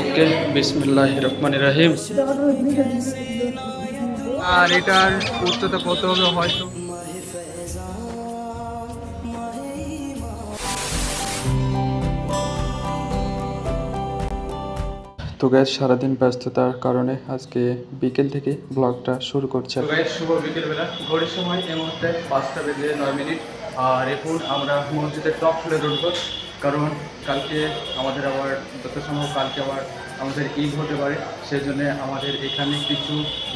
ওকে, বিসমিল্লাহির রহমানির রহিম। আর এটার উচ্চতা কত হবে হয়তো তো গ্যাস সারাদিন ব্যস্ততার কারণে আজকে বিকেল থেকে ব্লগটা শুরু করছে। তো গাইস, শুভ বিকেলবেলা। ঘড়ির সময় এই মুহূর্তে 5:09। আর এখন আমরা মসজিদের টপ ফ্লোরে উঠবো, কারণ কালকে আমাদের আবার যথাসম্ভব কালকে আবার আমাদের ঈদ হতে পারে, সেই জন্য আমাদের এখানে কিছু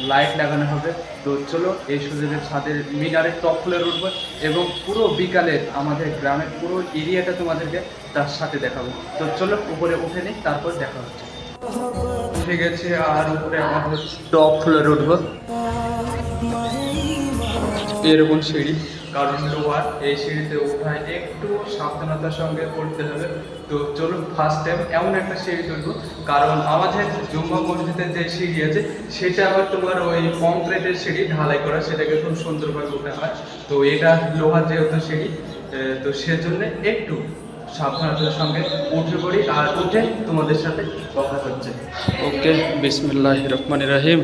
লাইট লাগানো হবে। তো চলো এই সুযোগের ছাদের মিনারের টপ ফ্লোরে উঠবো এবং পুরো বিকালের আমাদের গ্রামের পুরো এরিয়াটা তোমাদেরকে তার সাথে দেখাবো। তো চলো উপরে উঠে নিই, তারপর দেখা হচ্ছে। ঠিক আছে, আর উপরে আমাদের টপ ফ্লোরে উঠবো। এরকম সিঁড়ি, কারণ লোহার এই সিঁড়িতে ওঠায় একটু সাবধানতার সঙ্গে উঠতে হবে। তো চলুন ফার্স্ট টাইম এমন একটা সিঁড়ি তুলবো, কারণ আমাদের জুম্মা মসজিদের যে সিঁড়ি আছে সেটা আবার তোমার ওই কংক্রিটের সিঁড়ি ঢালাই করা, সেটাকে খুব সুন্দরভাবে উঠে হয়। তো এটা লোহার যেহেতু সিঁড়ি, তো সেজন্য একটু সাবধানতার সঙ্গে উঠে পড়ি, আর উঠে তোমাদের সাথে কথা হচ্ছে। ওকে, বিসমিল্লাহির রহমানির রহিম।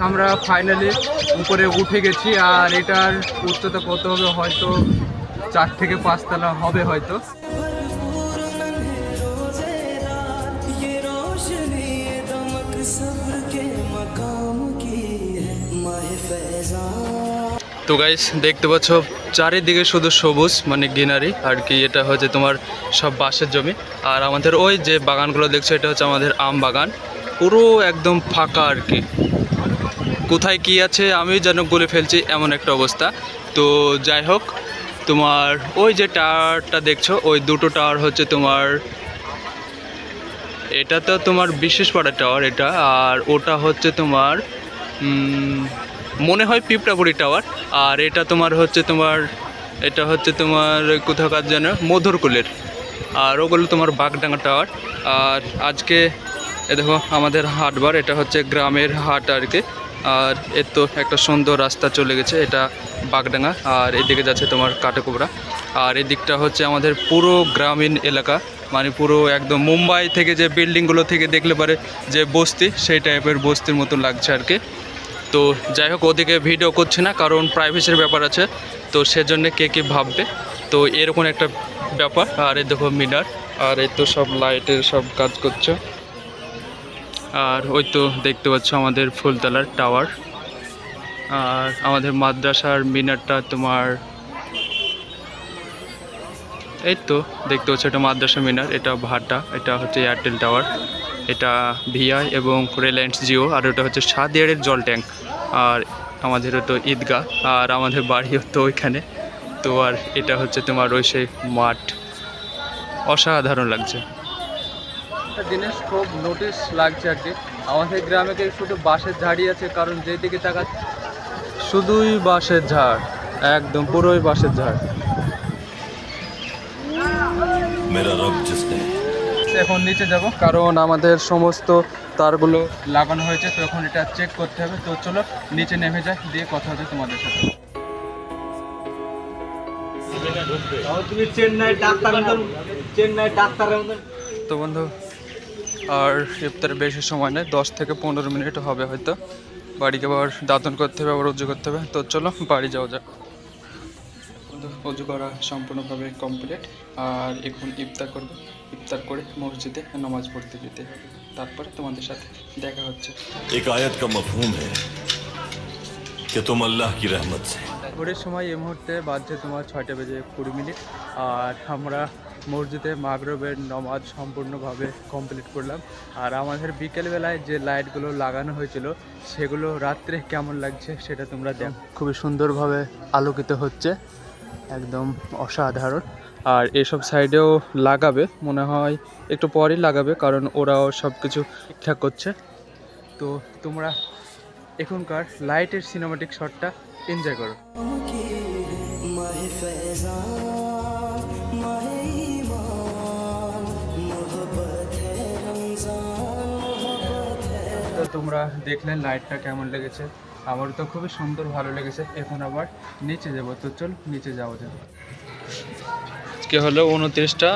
আমরা ফাইনালি উপরে উঠে গেছি, আর এটার উচ্চতা কত হবে হয়তো 4 থেকে 5 তলা হবে হয়তো। তো গাইস, দেখতে পাচ্ছ চারিদিকে শুধু সবুজ, মানে গ্রিনারি আর কি। এটা হচ্ছে তোমার সব বাঁশের জমি, আর আমাদের ওই যে বাগানগুলো দেখছো এটা হচ্ছে আমাদের আম বাগান। পুরো একদম ফাঁকা আর কি, কোথায় কি আছে আমি যেন বলে ফেলছি এমন একটা অবস্থা। তো যাই হোক, তোমার ওই যে টাওয়ারটা দেখছো, ওই দুটো টাওয়ার হচ্ছে তোমার, এটা তো তোমার বিশেষপাড়া টাওয়ার এটা, আর ওটা হচ্ছে তোমার মনে হয় পিঁপড়াপুরি টাওয়ার। আর এটা তোমার হচ্ছে তোমার, এটা হচ্ছে তোমার কোথাকার যেন মধুরকুলের, আর ওগুলো তোমার বাগডাঙ্গা টাওয়ার। আর আজকে এ দেখো আমাদের হাটবার, এটা হচ্ছে গ্রামের হাট আর কি। আর এর তো একটা সুন্দর রাস্তা চলে গেছে, এটা বাগডাঙ্গা, আর এদিকে যাচ্ছে তোমার কাটাকুবরা। আর এদিকটা হচ্ছে আমাদের পুরো গ্রামীণ এলাকা, মানে পুরো একদম মুম্বাই থেকে যে বিল্ডিংগুলো থেকে দেখলে পারে যে বস্তি, সেই টাইপের বস্তির মতো লাগছে আর কি। তো যাই হোক, ওদিকে ভিডিও করছি না কারণ প্রাইভেসির ব্যাপার আছে, তো সেজন্য কে কী ভাববে। তো এরকম একটা ব্যাপার। আর এই দেখো মিনার, আর এই তো সব লাইটের সব কাজ করছে। আর ওই তো দেখতে পাচ্ছ আমাদের ফুলতলার টাওয়ার, আর আমাদের মাদ্রাসার মিনারটা তোমার এই তো দেখতে পাচ্ছ, এটা মাদ্রাসা মিনার, এটা ভাটা, এটা হচ্ছে এয়ারটেল টাওয়ার, এটা ভিআই এবং রিলায়েন্স জিও, আর ওটা হচ্ছে সাদিয়ারের জল ট্যাঙ্ক। আর আমাদের তো ঈদগাহ, আর আমাদের বাড়িও তো ওইখানে। তো আর এটা হচ্ছে তোমার ওই সেই মাঠ, অসাধারণ লাগছে। একটা জিনিস খুব নোটিস লাগছে আর কি, আমাদের গ্রামে কি শুধু বাঁশের ঝাড়ি আছে, কারণ যেদিকে তাকা শুধুই বাঁশের ঝাড়, একদম পুরোই বাঁশের ঝাড়। এখন নিচে যাব, কারণ আমাদের সমস্ত তারগুলো লাগানো হয়েছে, তো এখন এটা চেক করতে হবে। তো চলো নিচে নেমে যাই, দিয়ে কথা হচ্ছে তোমাদের সাথে। তুমি চেন্নাই ডাক্তারের মতন। তো বন্ধু, আর ইফতারের বেশি সময় নেই, 10 থেকে 15 মিনিট হবে হয়তো। বাড়িকে আবার দাঁতন করতে হবে, আবার উজু করতে হবে। তো চলো বাড়ি যাওয়া যাক। উজু করা সম্পূর্ণভাবে কমপ্লিট, আর এখন ইফতার করব। ইফতার করে মসজিদে নামাজ পড়তে যেতে হবে, তারপরে তোমাদের সাথে দেখা হচ্ছে। एक आयत का मफहूम है कि तुम अल्लाह की रहमत से। ঘড়ির সময় এই মুহূর্তে বাজছে তোমার 6:20 আর আমরা মসজিদে মাগরিবের নামাজ সম্পূর্ণভাবে কমপ্লিট করলাম। আর আমাদের বিকেলবেলায় যে লাইটগুলো লাগানো হয়েছিল সেগুলো রাত্রে কেমন লাগছে সেটা তোমরা দেখো। খুবই সুন্দরভাবে আলোকিত হচ্ছে, একদম অসাধারণ। আর এসব সাইডেও লাগাবে, মনে হয় একটু পরই লাগাবে, কারণ ওরাও সব কিছু ঠিকঠাক করছে। তো তোমরা এখনকার লাইটের সিনেমাটিক শটটা এনজয় করো। তো তোমরা দেখলেন লাইটটা কেমন লেগেছে, আমার তো খুবই সুন্দর ভালো লেগেছে। এখন আবার নিচে যাবো, তো চল নিচে যাওয়া যাবে। আজকে হলো 29টা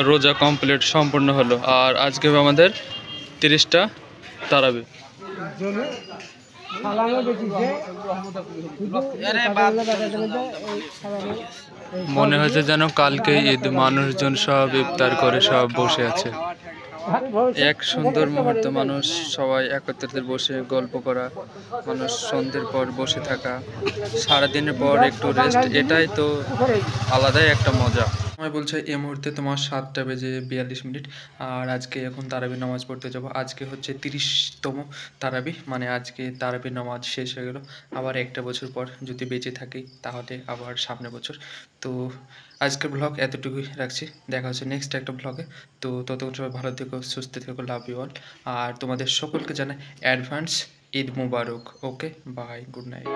রোজা কমপ্লিট সম্পূর্ণ হলো, আর আজকে আমাদের 30টা তারাবি। মনে হচ্ছে যেন কালকে ঈদ, মানুষজন সব ইফতার করে সব বসে আছে। এক সুন্দর মুহূর্ত, মানুষ সবাই একত্রিত বসে গল্প করা, মানুষ সন্ধ্যের পর বসে থাকা, সারাদিনের পর একটু রেস্ট, এটাই তো আলাদাই একটা মজা। আমি বলছি এই মুহূর্তে তোমার 7:42, আর আজকে এখন তারাবি নামাজ পড়তে যাব। আজকে হচ্ছে 30তম তারাবি, মানে আজকে তারাবি নামাজ শেষ হয়ে গেল। আবার একটা বছর পর যদি বেঁচে থাকি তাহলে আবার সামনের বছর। তো আজকের ব্লগ এতটুকুই রাখছি, দেখা হচ্ছে নেক্সট একটা ব্লগে। তো ততক্ষণ সবাই ভালো থেকো, সুস্থ থেকো, লাভ ইউ অল। আর তোমাদের সকলকে জানাই অ্যাডভান্স ঈদ মুবারক। Okay, bye, good night.